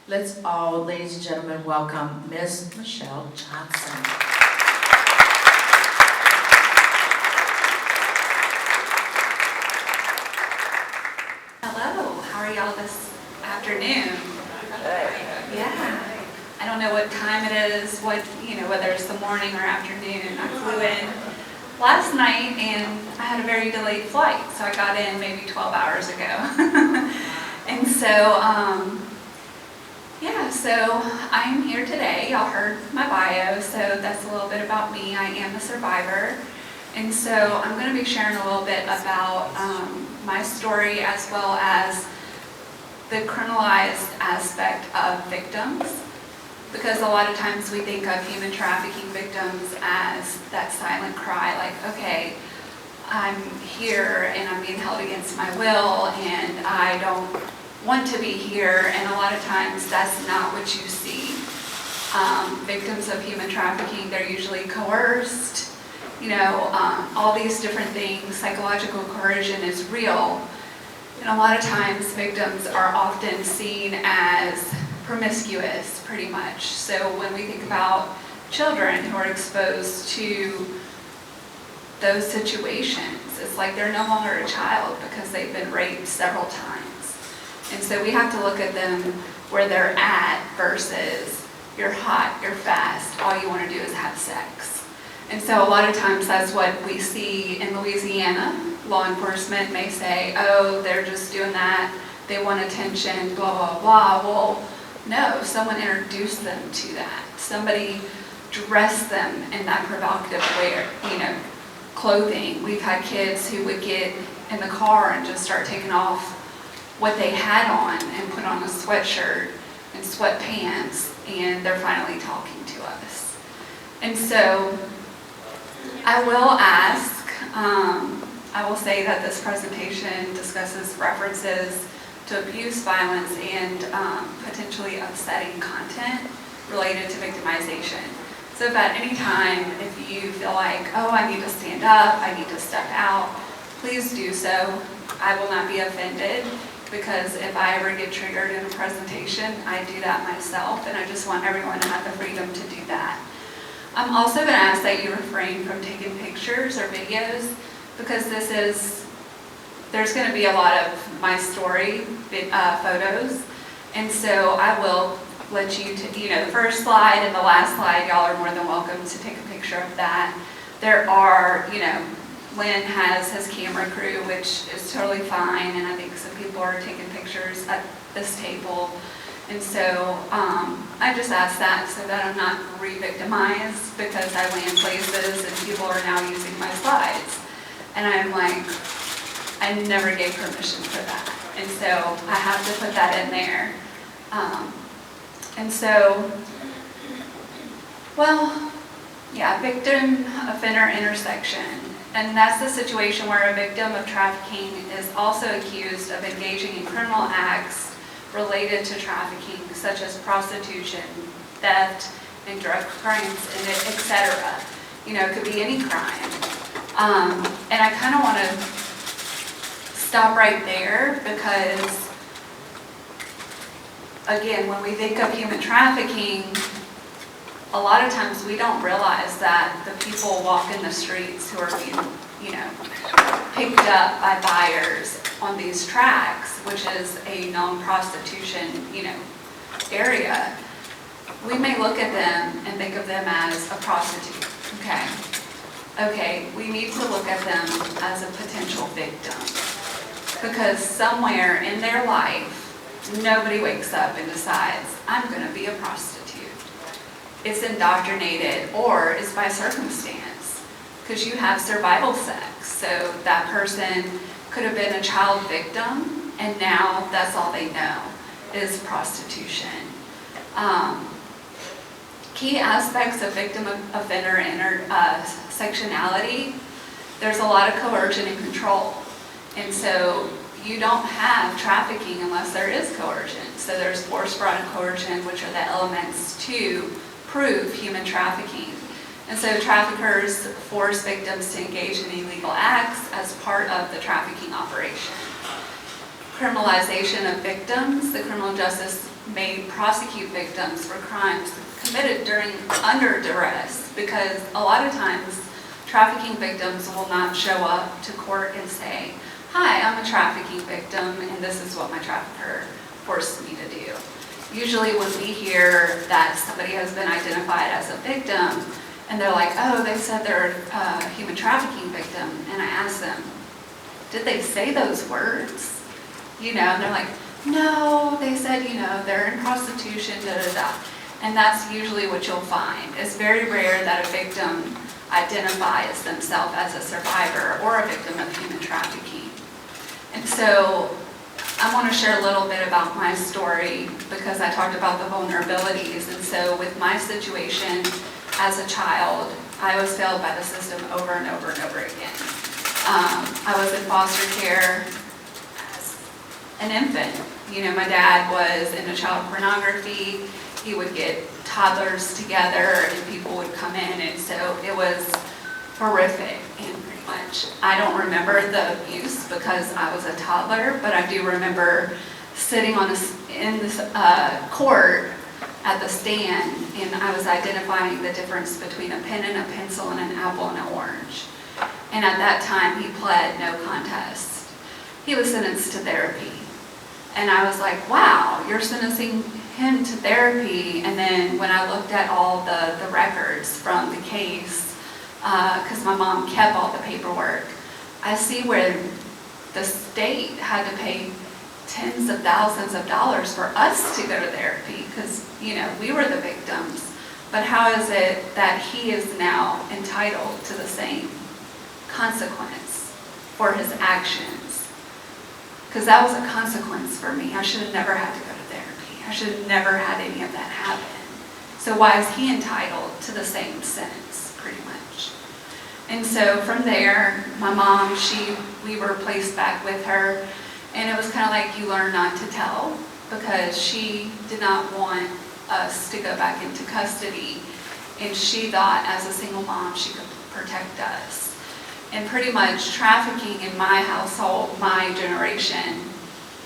Let's all, ladies and gentlemen, welcome Ms. Michelle Johnson. Hello, how are y'all this afternoon? Yeah. I don't know what time it is, whether it's the morning or afternoon. I flew in last night and I had a very delayed flight, so I got in maybe 12 hours ago. And so, so I'm here today. Y'all heard my bio, so that's a little bit about me. I am a survivor. And so I'm going to be sharing a little bit about my story as well as the criminalized aspect of victims. Because a lot of times we think of human trafficking victims as that silent cry, like, okay, I'm here and I'm being held against my will and I don't want to be here, and a lot of times that's not what you see. Victims of human trafficking, they're usually coerced, all these different things. Psychological coercion is real, and a lot of times victims are often seen as promiscuous, pretty much. So when we think about children who are exposed to those situations, it's like they're no longer a child because they've been raped several times. And so we have to look at them where they're at versus you're hot, you're fast, all you want to do is have sex. And so a lot of times that's what we see in Louisiana. Law enforcement may say, oh, they're just doing that, they want attention, blah, blah, blah. Well, no, someone introduced them to that. Somebody dressed them in that provocative wear, clothing. We've had kids who would get in the car and just start taking off what they had on and put on a sweatshirt and sweatpants, and they're finally talking to us. And so I will ask, I will say that this presentation discusses references to abuse, violence, and potentially upsetting content related to victimization. So if at any time, if you feel like, oh, I need to stand up, I need to step out, please do so. I will not be offended, because if I ever get triggered in a presentation, I do that myself, and I just want everyone to have the freedom to do that. I'm also going to ask that you refrain from taking pictures or videos, because there's going to be a lot of my story photos, and so I will let you the first slide and the last slide, y'all are more than welcome to take a picture of that. There are, Lynn has his camera crew, which is totally fine, and I think some people are taking pictures at this table. And so I just ask that so that I'm not re-victimized, because I land places and people are now using my slides. And I'm like, I never gave permission for that. And so I have to put that in there. Victim-offender intersection. And that's the situation where a victim of trafficking is also accused of engaging in criminal acts related to trafficking, such as prostitution, theft, and drug crimes, and etc. It could be any crime. And I kind of want to stop right there, because, again, when we think of human trafficking, a lot of times we don't realize that the people walking the streets who are being, picked up by buyers on these tracks, which is a non-prostitution, area, we may look at them and think of them as a prostitute. Okay, we need to look at them as a potential victim, because somewhere in their life, nobody wakes up and decides, I'm going to be a prostitute. It's indoctrinated, or it's by circumstance, because you have survival sex. So that person could have been a child victim, and now that's all they know is prostitution. Key aspects of victim-offender intersectionality, there's a lot of coercion and control. And so you don't have trafficking unless there is coercion. So there's force, fraud, and coercion, which are the elements to prove human trafficking. And so traffickers force victims to engage in illegal acts as part of the trafficking operation. criminalization of victims. The criminal justice may prosecute victims for crimes committed under duress, because a lot of times trafficking victims will not show up to court and say, "Hi, I'm a trafficking victim and this is what my trafficker forced me to do." Usually when we hear that somebody has been identified as a victim and they're like, "Oh, they said they're a human trafficking victim," and I ask them, "Did they say those words?" And they're like, "No, they said, they're in prostitution, da da da." And that's usually what you'll find. It's very rare that a victim identifies themselves as a survivor or a victim of human trafficking. And so I want to share a little bit about my story, because I talked about the vulnerabilities. And so with my situation as a child, I was failed by the system over and over and over again. I was in foster care as an infant. My dad was into child pornography. He would get toddlers together and people would come in, and so it was horrific. And pretty much, I don't remember the abuse because I was a toddler, but I do remember sitting in this court at the stand, and I was identifying the difference between a pen and a pencil and an apple and an orange. And at that time, he pled no contest. He was sentenced to therapy. And I was like, wow, you're sentencing him to therapy. And then when I looked at all the records from the case, because my mom kept all the paperwork, I see where the state had to pay tens of thousands of dollars for us to go to therapy, because we were the victims. But how is it that he is now entitled to the same consequence for his actions? Because that was a consequence for me. I should have never had to go to therapy. I should have never had any of that happen. So why is he entitled to the same sentence, pretty much? And so from there, my mom, we were placed back with her, and it was kind of like you learn not to tell, because she did not want us to go back into custody, and she thought as a single mom she could protect us. And pretty much trafficking in my household, my generation,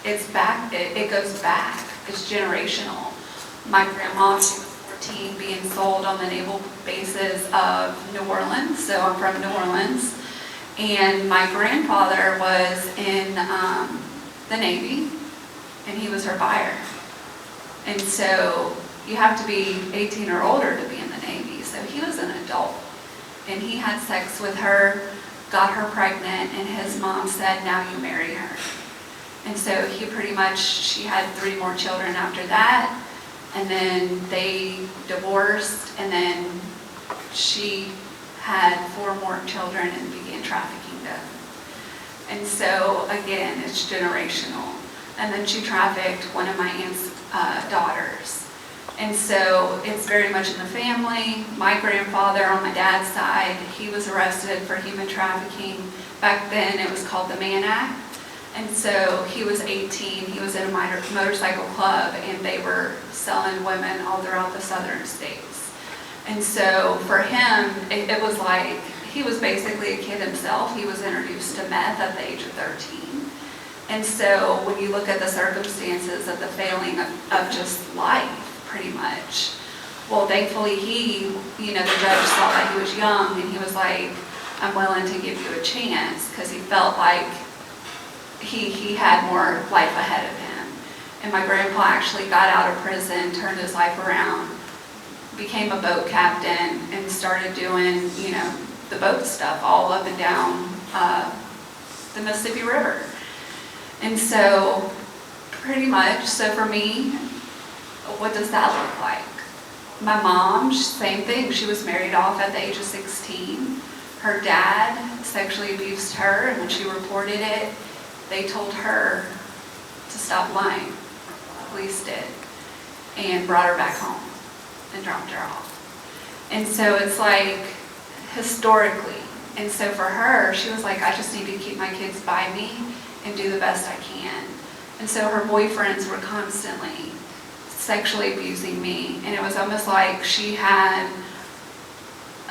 it's back. It goes back. It's generational. My grandma, she was 14, being sold on the naval bases of New Orleans. So I'm from New Orleans. And my grandfather was in the Navy, and he was her buyer. And so you have to be 18 or older to be in the Navy. So he was an adult. And he had sex with her, got her pregnant, and his mom said, "Now you marry her." And so she had 3 more children after that, and then they divorced, and then she had 4 more children and began trafficking them. And so again, it's generational. And then she trafficked one of my aunt's daughters. And so it's very much in the family. My grandfather on my dad's side, he was arrested for human trafficking. Back then it was called the Mann Act. And so he was 18, he was in a motorcycle club, and they were selling women all throughout the southern states. And so for him, it was like, he was basically a kid himself. He was introduced to meth at the age of 13. And so when you look at the circumstances of the failing of just life, pretty much. Well, thankfully the judge saw that he was young, and he was like, "I'm willing to give you a chance," because he felt like he had more life ahead of him. And my grandpa actually got out of prison, turned his life around, became a boat captain, and started doing, the boat stuff all up and down the Mississippi River. And so pretty much, so for me, what does that look like? My mom, same thing. She was married off at the age of 16. Her dad sexually abused her, and when she reported it, they told her to stop lying. The police did, and brought her back home and dropped her off. And so it's like, historically. And so for her, she was like, I just need to keep my kids by me and do the best I can. And so her boyfriends were constantly sexually abusing me, and it was almost like she had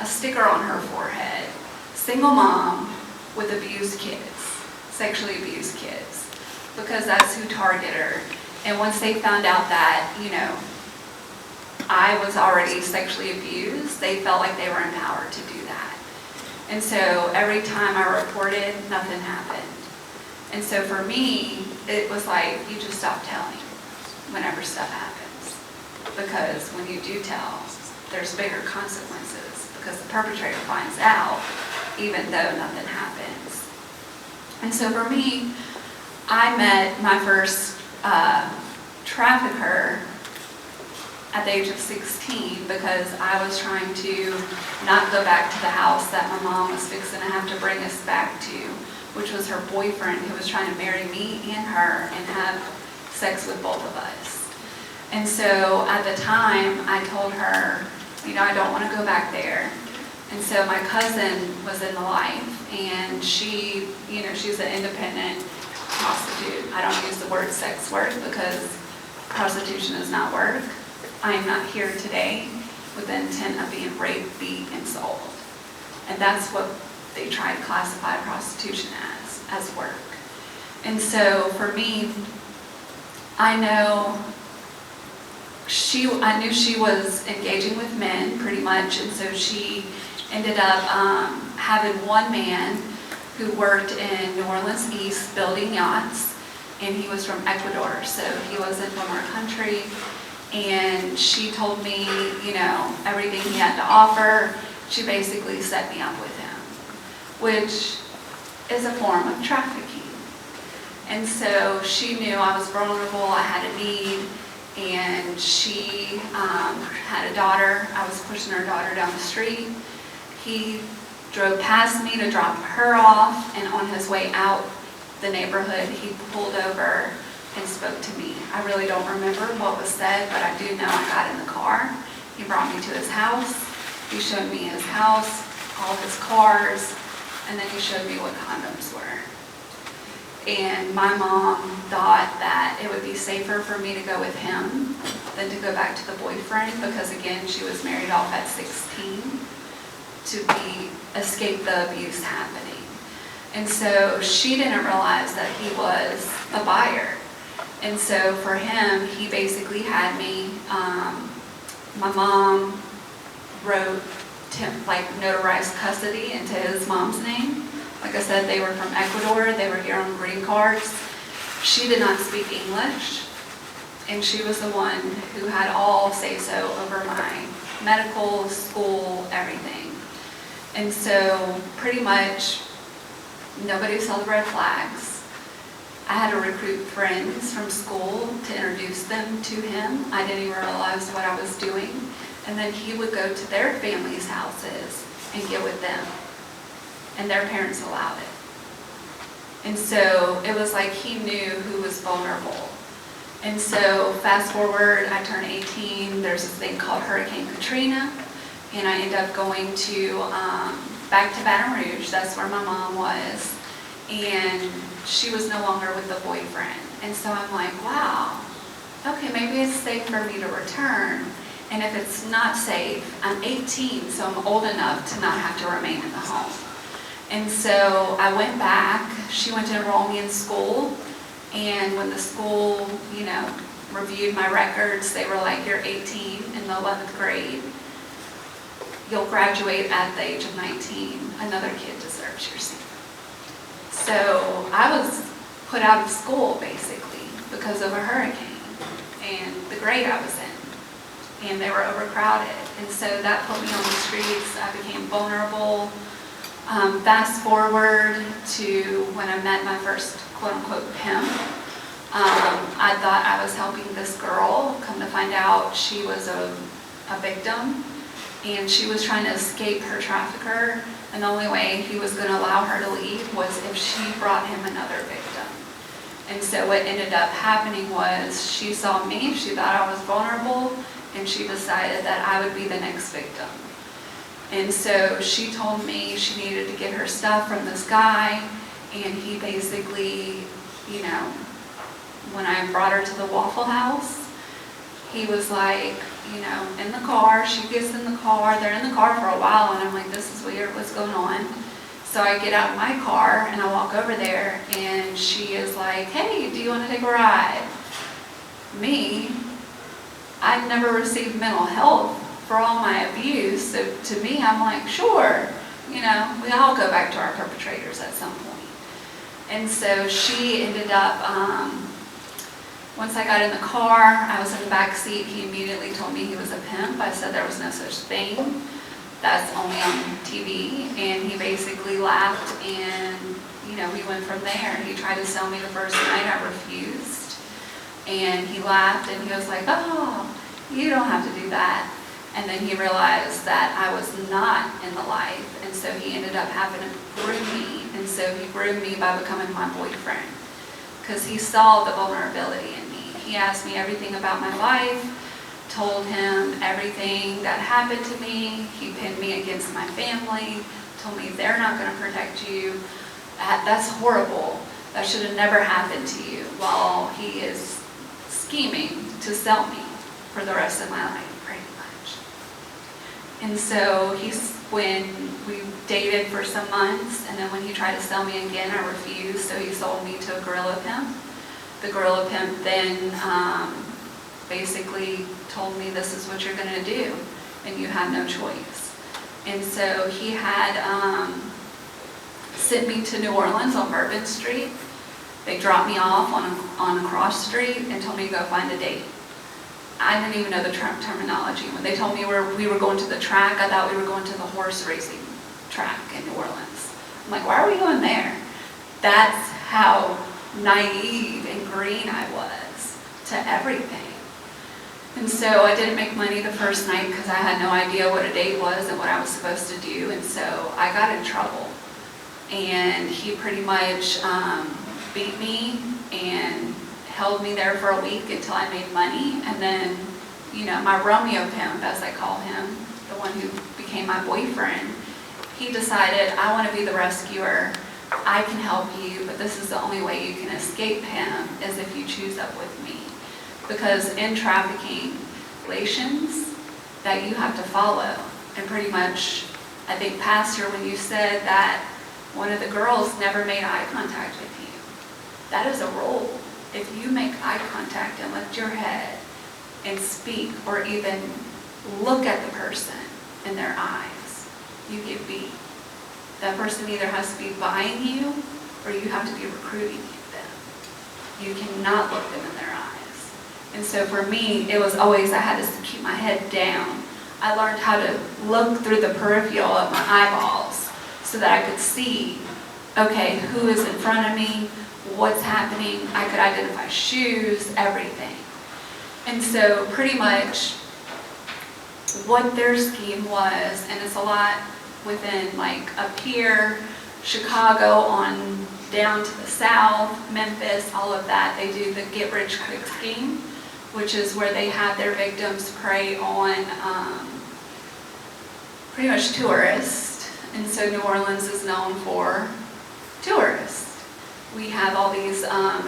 a sticker on her forehead. Single mom with abused kids, sexually abused kids. because that's who targeted her. And once they found out that, I was already sexually abused, they felt like they were empowered to do that. And so every time I reported, nothing happened. And so for me, it was like, you just stop telling whenever stuff happens. Because when you do tell, there's bigger consequences, because the perpetrator finds out even though nothing happens. And so for me, I met my first trafficker at the age of 16 because I was trying to not go back to the house that my mom was fixing to have to bring us back to, which was her boyfriend who was trying to marry me and her and have sex with both of us. And so at the time, I told her, I don't want to go back there. And so my cousin was in the life, and she, she's an independent prostitute. I don't use the word sex work because prostitution is not work. I am not here today with the intent of being raped, beat, and sold. And that's what they try to classify prostitution as work. And so for me, I knew she was engaging with men pretty much, and so she ended up having one man who worked in New Orleans East building yachts, and he was from Ecuador, so he wasn't from our country. And she told me, everything he had to offer. She basically set me up with him, which is a form of trafficking. And so she knew I was vulnerable, I had a need, and she had a daughter. I was pushing her daughter down the street. He drove past me to drop her off, and on his way out the neighborhood, he pulled over and spoke to me. I really don't remember what was said, but I do know I got in the car. He brought me to his house. He showed me his house, all his cars, and then he showed me what condoms were. And my mom thought that it would be safer for me to go with him than to go back to the boyfriend, because again, she was married off at 16 to escape the abuse happening. And so she didn't realize that he was a buyer. And so for him, he basically had me, my mom wrote notarized custody into his mom's name. Like I said, they were from Ecuador, they were here on green cards. She did not speak English, and she was the one who had all say-so over my medical, school, everything. And so pretty much nobody saw the red flags. I had to recruit friends from school to introduce them to him. I didn't even realize what I was doing. And then he would go to their families' houses and get with them. And their parents allowed it. And so it was like he knew who was vulnerable. And so fast forward, I turned 18. There's this thing called Hurricane Katrina. And I ended up going to back to Baton Rouge. That's where my mom was. And she was no longer with the boyfriend. And so I'm like, wow, okay, maybe it's safe for me to return. And if it's not safe, I'm 18, so I'm old enough to not have to remain in the home. And so I went back. She went to enroll me in school. And when the school, reviewed my records, they were like, you're 18 in the 11th grade. You'll graduate at the age of 19. Another kid deserves your seat. So I was put out of school basically because of a hurricane and the grade I was in, and they were overcrowded, and so that put me on the streets. I became vulnerable. Fast forward to when I met my first quote-unquote pimp. I thought I was helping this girl. Come to find out she was a victim, and she was trying to escape her trafficker. And the only way he was going to allow her to leave was if she brought him another victim. And so what ended up happening was she saw me, she thought I was vulnerable, and she decided that I would be the next victim. And so she told me she needed to get her stuff from this guy, and he basically, when I brought her to the Waffle House, he was like, in the car, she gets in the car, they're in the car for a while, and I'm like, this is weird, what's going on? So I get out of my car and I walk over there, and she is like, "Hey, do you want to take a ride?" Me, I've never received mental health for all my abuse, so to me, I'm like, sure, we all go back to our perpetrators at some point. And so she ended up, once I got in the car, I was in the back seat, he immediately told me he was a pimp. I said there was no such thing. That's only on TV. And he basically laughed, and, we went from there. He tried to sell me the first night, I refused. And he laughed, and he was like, "Oh, you don't have to do that." And then he realized that I was not in the life, and so he ended up having to groom me. And so he groomed me by becoming my boyfriend, because he saw the vulnerability in me. He asked me everything about my life, told him everything that happened to me. He pinned me against my family, told me they're not going to protect you. That's horrible. That should have never happened to you, while he is scheming to sell me for the rest of my life, pretty much. And so when we dated for some months, and then when he tried to sell me again, I refused, so he sold me to a gorilla pimp. The gorilla pimp then basically told me, "This is what you're going to do, and you have no choice." And so he had sent me to New Orleans on Bourbon Street. They dropped me off on a cross street and told me to go find a date. I didn't even know the terminology. When they told me we were going to the track, I thought we were going to the horse racing track in New Orleans. I'm like, why are we going there? That's how naive and green I was to everything. And so I didn't make money the first night because I had no idea what a date was and what I was supposed to do. And so I got in trouble. And he pretty much beat me and held me there for a week until I made money. And then, my Romeo pimp, as I call him, the one who became my boyfriend, he decided, "I want to be the rescuer. I can help you, but this is the only way you can escape him, is if you choose up with me." Because in trafficking, regulations that you have to follow. And pretty much, I think, Pastor, when you said that one of the girls never made eye contact with you, that is a rule. If you make eye contact and lift your head and speak, or even look at the person in their eyes, you get beat. That person either has to be buying you, or you have to be recruiting them. You cannot look them in their eyes. And so for me, it was always, I had to keep my head down. I learned how to look through the peripheral of my eyeballs so that I could see, okay, who is in front of me, what's happening. I could identify shoes, everything. And so pretty much what their scheme was, and it's a lot within, like, up here, Chicago on down to the south, Memphis, all of that, they do the get rich quick scheme, which is where they have their victims prey on pretty much tourists. And so New Orleans is known for tourists. We have all these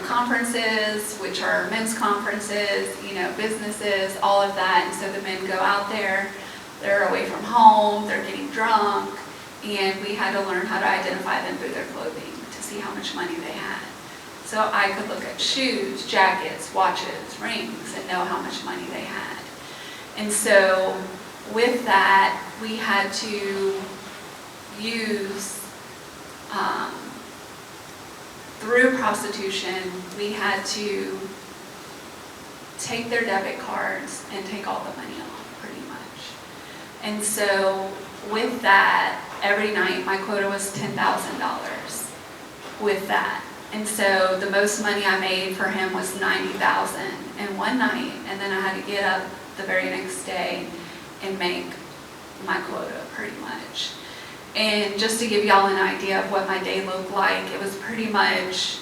conferences, which are men's conferences, businesses, all of that. And so the men go out there, they're away from home, they're getting drunk, and we had to learn how to identify them through their clothing to see how much money they had. So I could look at shoes, jackets, watches, rings, and know how much money they had. And so with that, we had to use, through prostitution, we had to take their debit cards and take all the money off, pretty much. And so with that, every night my quota was $10,000 with that. And so the most money I made for him was $90,000 in one night, and then I had to get up the very next day and make my quota, pretty much. And just to give y'all an idea of what my day looked like, it was pretty much,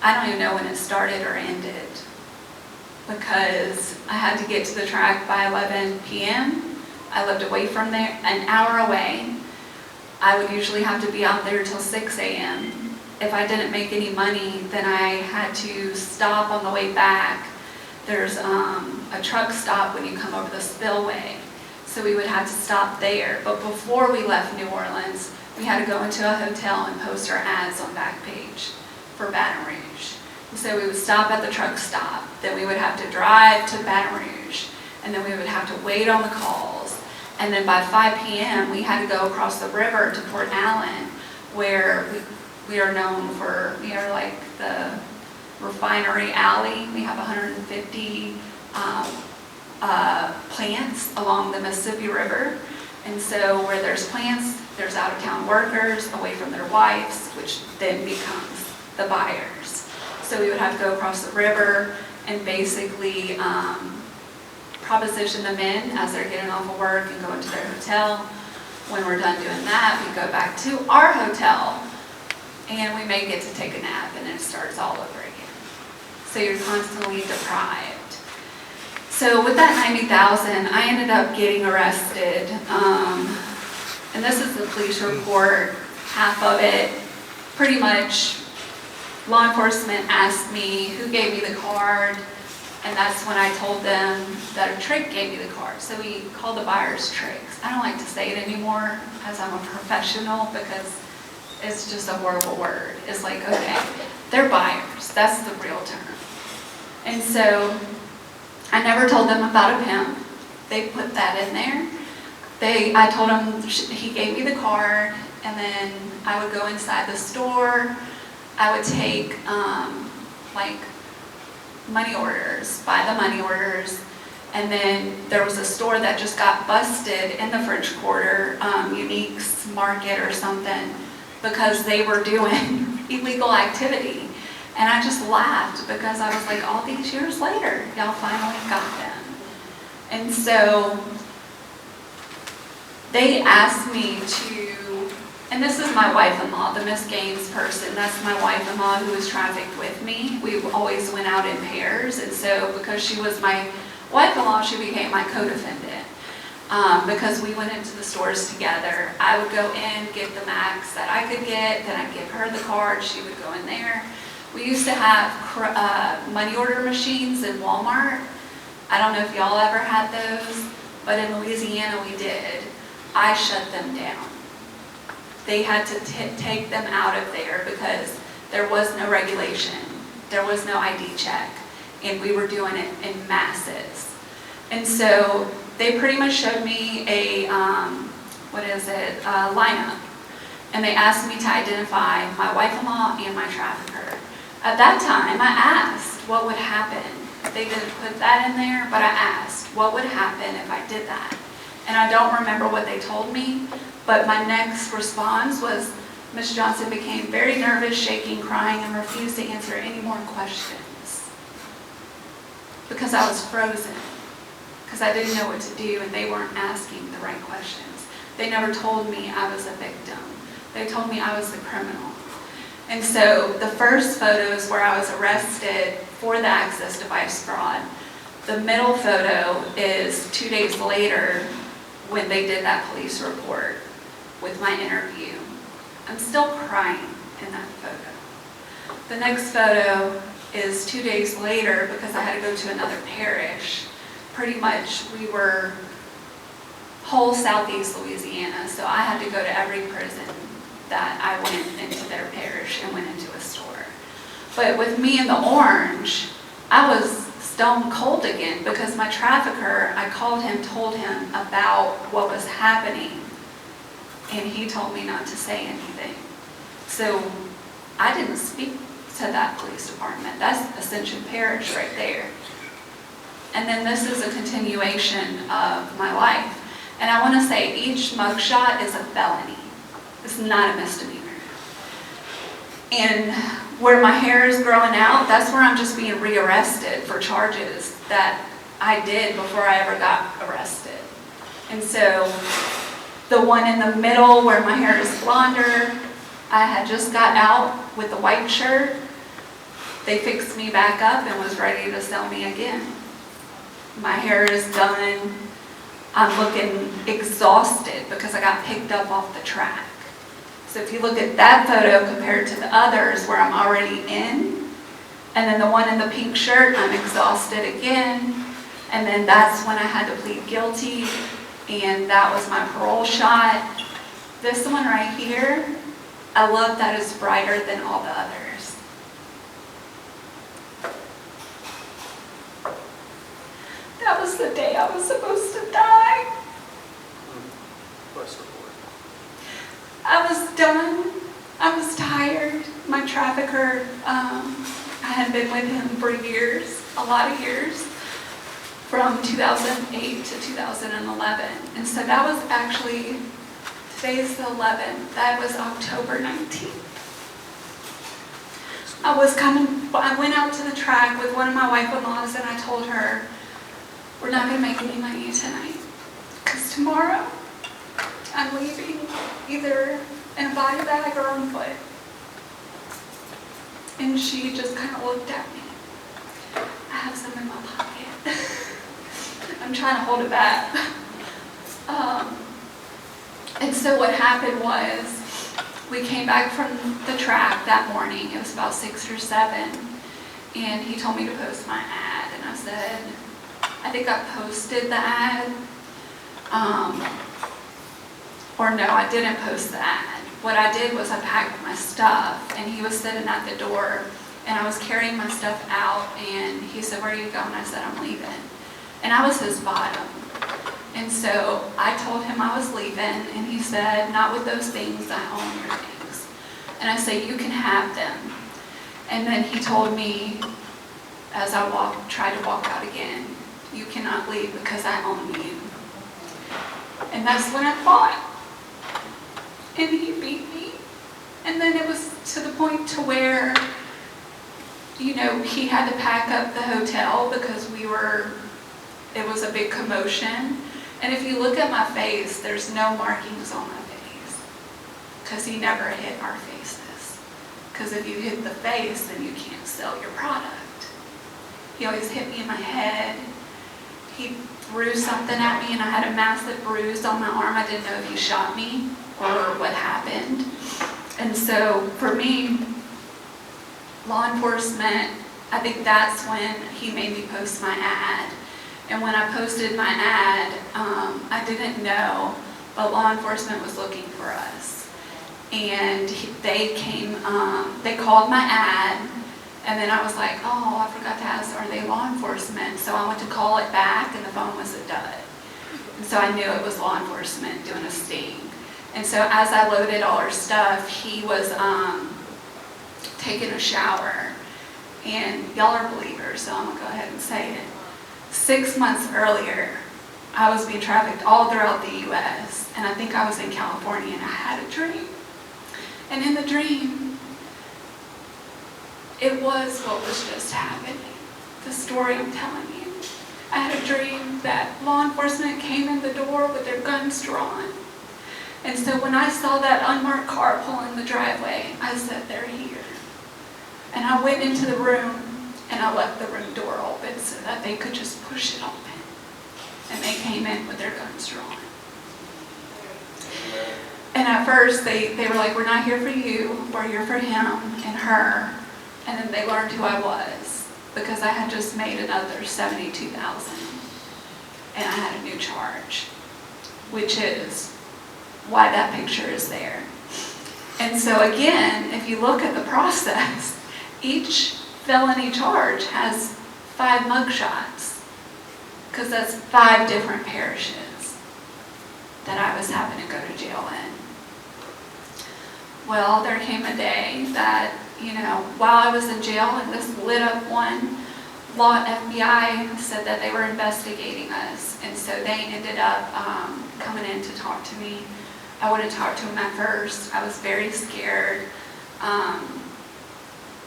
I don't even know when it started or ended, because I had to get to the track by 11 p.m. I lived away from there, an hour away. I would usually have to be out there till 6 a.m. If I didn't make any money, then I had to stop on the way back. There's a truck stop when you come over the spillway. So we would have to stop there. But before we left New Orleans, we had to go into a hotel and post our ads on Backpage for Baton Rouge. And so we would stop at the truck stop, then we would have to drive to Baton Rouge, and then we would have to wait on the calls. And then by 5 p.m. we had to go across the river to Port Allen, where we are known for, we are like the refinery alley. We have 150 plants along the Mississippi River. And so where there's plants, there's out-of-town workers away from their wives, which then becomes the buyers. So we would have to go across the river and basically proposition them in as they're getting off of work and going to their hotel. When we're done doing that, we go back to our hotel and we may get to take a nap and it starts all over again. So you're constantly deprived. So with that 90,000, I ended up getting arrested. And this is the police report, half of it. Pretty much, law enforcement asked me who gave me the card, and that's when I told them that a trick gave me the card. So we call the buyers tricks. I don't like to say it anymore as I'm a professional because it's just a horrible word. It's like, okay, they're buyers. That's the real term. And so I never told them about a pimp. They put that in there. I told him he gave me the card, and then I would go inside the store. I would take like money orders, buy the money orders, and then there was a store that just got busted in the French Quarter, Unique's Market or something, because they were doing illegal activity. And I just laughed because I was like, all these years later, y'all finally got them. And so they asked me to, and this is my wife-in-law, the Miss Gaines person, that's my wife-in-law who was trafficked with me. We always went out in pairs, and so because she was my wife-in-law, she became my co-defendant. Because we went into the stores together. I would go in, get the max that I could get, then I'd give her the card, she would go in there. We used to have money order machines in Walmart. I don't know if y'all ever had those, but in Louisiana we did. I shut them down. They had to take them out of there because there was no regulation. There was no ID check, and we were doing it in masses. And so they pretty much showed me a, lineup. And they asked me to identify my wife-in-law and my trafficker. At that time, I asked what would happen. They didn't put that in there, but I asked what would happen if I did that. And I don't remember what they told me, but my next response was, Ms. Johnson became very nervous, shaking, crying, and refused to answer any more questions. Because I was frozen. Because I didn't know what to do, and they weren't asking the right questions. They never told me I was a victim. They told me I was the criminal. And so the first photos where I was arrested for the access device fraud, the middle photo is 2 days later when they did that police report with my interview. I'm still crying in that photo. The next photo is 2 days later because I had to go to another parish. Pretty much we were whole southeast Louisiana, so I had to go to every prison that I went into their parish and went into a store. But with me in the orange, I was stone cold again because my trafficker, I called him, told him about what was happening, and he told me not to say anything. So I didn't speak to that police department. That's Ascension Parish right there. And then this is a continuation of my life. And I want to say each mugshot is a felony. It's not a misdemeanor. And where my hair is growing out, that's where I'm just being rearrested for charges that I did before I ever got arrested. And so the one in the middle where my hair is blonder, I had just got out with the white shirt. They fixed me back up and was ready to sell me again. My hair is done. I'm looking exhausted because I got picked up off the track. So if you look at that photo compared to the others where I'm already in, and then the one in the pink shirt, I'm exhausted again. And then that's when I had to plead guilty, and that was my parole shot. This one right here, I love that it's brighter than all the others. That was the day I was supposed to die. Bless the Lord. I was done. I was tired. My trafficker, I had been with him for years, a lot of years, from 2008 to 2011. And so that was actually, today's the 11th, that was October 19th. I went out to the track with one of my wife-in-laws and I told her, we're not going to make any money tonight, because tomorrow I'm leaving either in a body bag or on foot. And she just kind of looked at me. I have some in my pocket. I'm trying to hold it back. And so what happened was, we came back from the track that morning. It was about 6 or 7. And he told me to post my ad. And I said, I think I posted the ad. Or no, I didn't post the ad. What I did was I packed my stuff, and he was sitting at the door, and I was carrying my stuff out, and he said, where are you going? I said, I'm leaving. And I was his bottom. And so I told him I was leaving, and he said, not with those things, I own your things. And I said, you can have them. And then he told me, as I tried to walk out again, you cannot leave because I own you. And that's when I fought. And he beat me. And then it was to the point to where, you know, he had to pack up the hotel because it was a big commotion. And if you look at my face, there's no markings on my face, because he never hit our faces. Because if you hit the face, then you can't sell your product. He always hit me in my head. He threw something at me and I had a massive bruise on my arm. I didn't know if he shot me or what happened. And so for me, law enforcement, I think that's when he made me post my ad. And when I posted my ad, I didn't know, but law enforcement was looking for us. And they came, they called my ad, and then I was like, oh, I forgot to ask, are they law enforcement? So I went to call it back, and the phone was a dud. And so I knew it was law enforcement doing a sting. And so as I loaded all our stuff, he was taking a shower. And y'all are believers, so I'm gonna go ahead and say it. 6 months earlier, I was being trafficked all throughout the U.S. And I think I was in California, and I had a dream. And in the dream, it was what was just happening. The story I'm telling you. I had a dream that law enforcement came in the door with their guns drawn. And so when I saw that unmarked car pull in the driveway, I said, they're here. And I went into the room, and I left the room door open so that they could just push it open. And they came in with their guns drawn. And at first, they were like, we're not here for you, we're here for him and her. And then they learned who I was, because I had just made another $72,000. And I had a new charge, which is why that picture is there. And so again, if you look at the process, each felony charge has 5 mugshots, because that's 5 different parishes that I was having to go to jail in. Well, there came a day that, you know, while I was in jail, and this lit up one, FBI said that they were investigating us, and so they ended up coming in to talk to me. I wouldn't talk to him at first. I was very scared.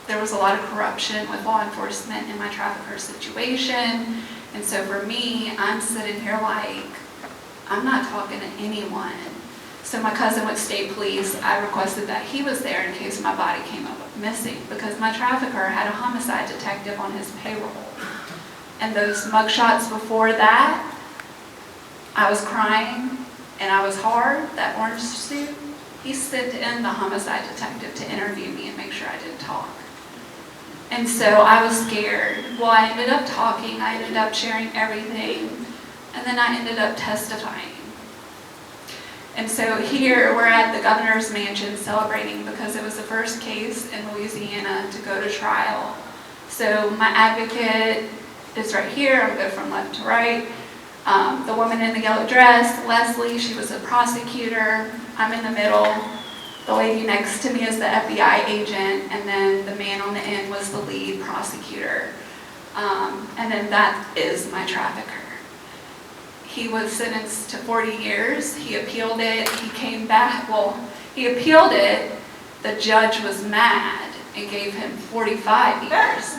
There was a lot of corruption with law enforcement in my trafficker situation. And so for me, I'm sitting here like, I'm not talking to anyone. So my cousin with state police, I requested that he was there in case my body came up missing, because my trafficker had a homicide detective on his payroll. And those mugshots before that, I was crying and I was hard. That orange suit, he sent in the homicide detective to interview me and make sure I didn't talk. And so I was scared. Well, I ended up talking, I ended up sharing everything, and then I ended up testifying. And so here we're at the governor's mansion celebrating because it was the first case in Louisiana to go to trial. So my advocate is right here. I'm going from left to right. The woman in the yellow dress, Leslie, she was a prosecutor. I'm in the middle. The lady next to me is the FBI agent, and then the man on the end was the lead prosecutor. And then that is my trafficker. He was sentenced to 40 years. He appealed it. He came back. Well, he appealed it. The judge was mad and gave him 45 years.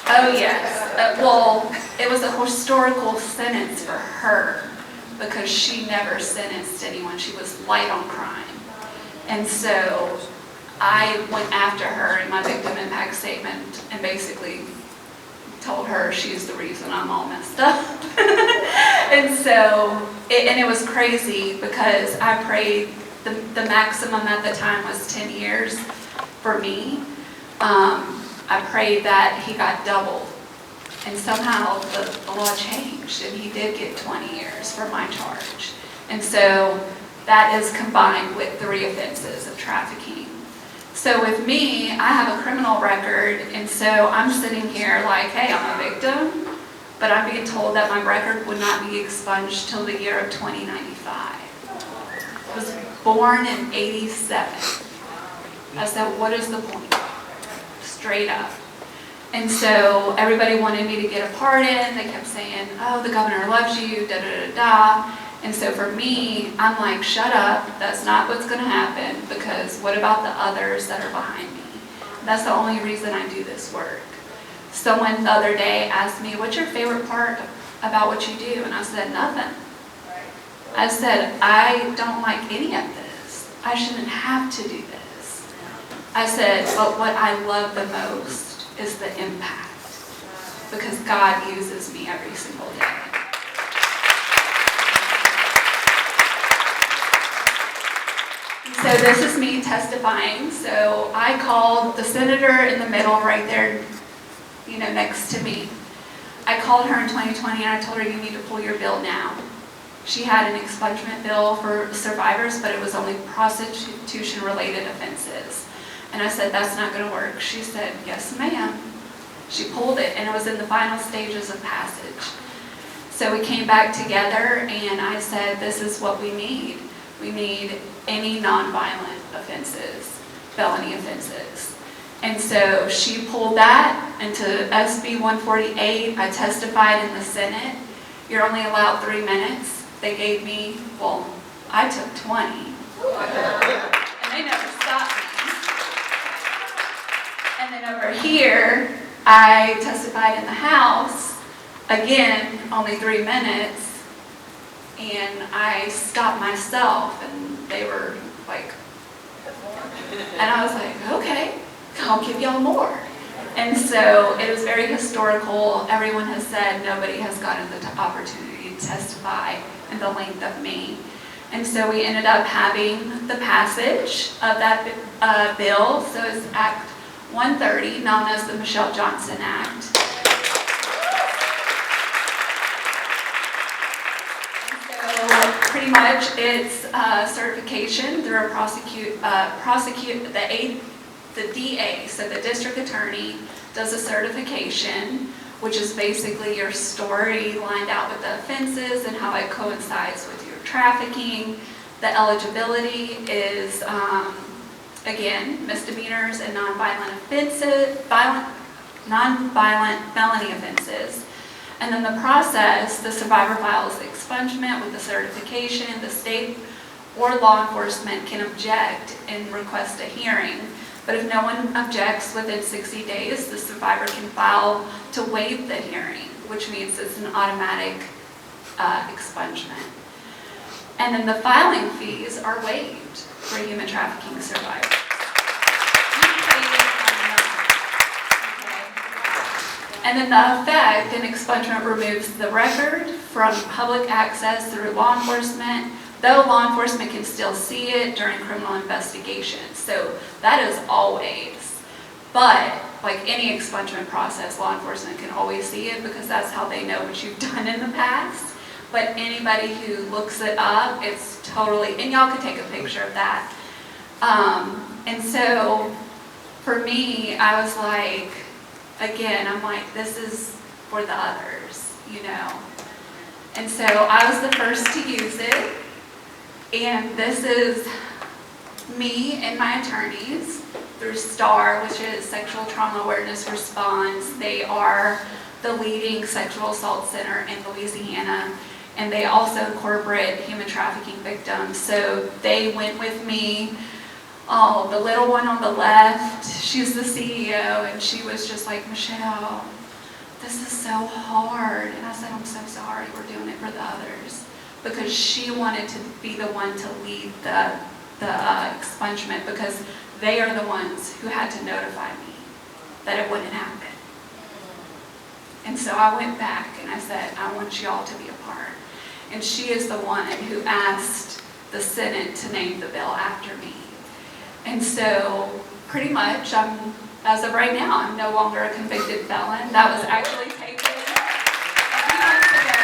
Oh, yes. Well, it was a historical sentence for her because she never sentenced anyone. She was light on crime. And so I went after her in my victim impact statement and basically told her she's the reason I'm all messed up. And so, it was crazy because I prayed, the maximum at the time was 10 years for me. I prayed that he got doubled. And somehow the law changed and he did get 20 years for my charge. And so that is combined with 3 offenses of trafficking. So with me, I have a criminal record, and so I'm sitting here like, hey, I'm a victim, but I'm being told that my record would not be expunged till the year of 2095. I was born in '87. I said, what is the point? Straight up. And so everybody wanted me to get a pardon. They kept saying, oh, the governor loves you, da-da-da-da. And so for me, I'm like, shut up, that's not what's going to happen, because what about the others that are behind me? That's the only reason I do this work. Someone the other day asked me, what's your favorite part about what you do? And I said, nothing. I said, I don't like any of this. I shouldn't have to do this. I said, but what I love the most is the impact, because God uses me every single day. So this is me testifying. So I called the senator in the middle right there, next to me. I called her in 2020 and I told her, you need to pull your bill now. She had an expungement bill for survivors, but it was only prostitution-related offenses. And I said, that's not going to work. She said, yes, ma'am. She pulled it, and it was in the final stages of passage. So we came back together, and I said, this is what we need. We need any nonviolent offenses, felony offenses. And so she pulled that into SB 148. I testified in the Senate. You're only allowed 3 minutes. They gave me, well, I took 20. And they never stopped me. And then over here, I testified in the House. Again, only 3 minutes. And I stopped myself, and they were like, and I was like, okay, I'll give y'all more. And so it was very historical. Everyone has said nobody has gotten the opportunity to testify in the length of me. And so we ended up having the passage of that bill. So it's Act 130, known as the Michelle Johnson Act. Pretty much it's certification through the DA, so the district attorney does a certification, which is basically your story lined out with the offenses and how it coincides with your trafficking. The eligibility is, again, misdemeanors and nonviolent felony offenses. And then the process, the survivor files expungement with the certification. The state or law enforcement can object and request a hearing. But if no one objects within 60 days, the survivor can file to waive the hearing, which means it's an automatic expungement. And then the filing fees are waived for human trafficking survivors. And then the effect, an expungement removes the record from public access through law enforcement, though law enforcement can still see it during criminal investigations. So that is always. But like any expungement process, law enforcement can always see it because that's how they know what you've done in the past. But anybody who looks it up, it's totally, and y'all could take a picture of that. And so for me, I was like, again, I'm like, this is for the others, you know. And so I was the first to use it. And this is me and my attorneys through STAR, which is Sexual Trauma Awareness Response. They are the leading sexual assault center in Louisiana, and they also incorporate human trafficking victims. So they went with me. Oh, the little one on the left, she's the CEO, and she was just like, Michelle, this is so hard. And I said, I'm so sorry, we're doing it for the others. Because she wanted to be the one to lead the expungement, because they are the ones who had to notify me that it wouldn't happen. And so I went back and I said, I want y'all to be a part. And she is the one who asked the Senate to name the bill after me. And so pretty much, as of right now, I'm no longer a convicted felon. That was actually taken a few months ago.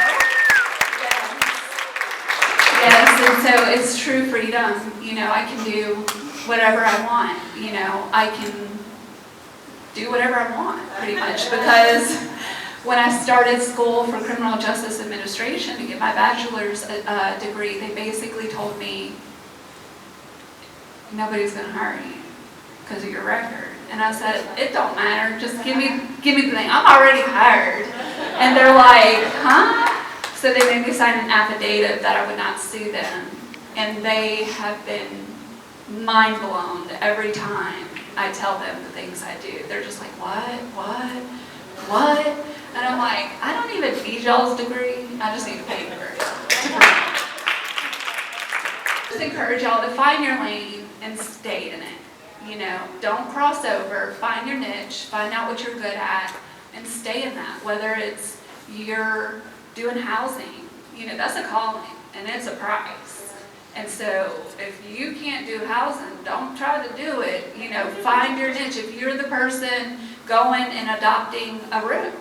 Yes, and so it's true freedom. You know, I can do whatever I want. You know, I can do whatever I want, pretty much, because when I started school for criminal justice administration to get my bachelor's degree, they basically told me, nobody's going to hire you because of your record. And I said, it don't matter, just give me the thing. I'm already hired. And they're like, huh? So they made me sign an affidavit that I would not sue them. And they have been mind blown every time I tell them the things I do. They're just like, what? And I'm like, I don't even need y'all's degree. I just need a paper. Just encourage y'all to find your lane and stay in it. You know, don't cross over, find your niche, find out what you're good at, and stay in that. Whether it's you're doing housing, you know, that's a calling, and it's a price. And so if you can't do housing, don't try to do it. You know, find your niche. If you're the person going and adopting a room,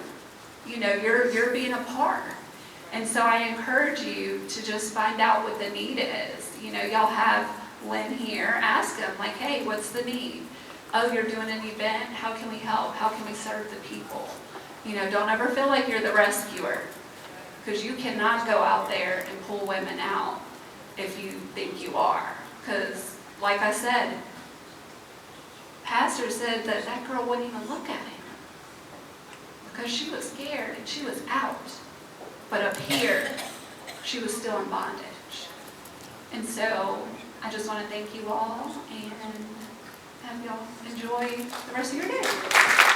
you know, you're being a part. And so I encourage you to just find out what the need is. You know, y'all have Lynn here, ask them, like, hey, what's the need? Oh, you're doing an event, how can we help? How can we serve the people? You know, don't ever feel like you're the rescuer, because you cannot go out there and pull women out if you think you are. Because, like I said, Pastor said that that girl wouldn't even look at him because she was scared and she was out. But up here, she was still in bondage. And so I just want to thank you all and have y'all enjoy the rest of your day.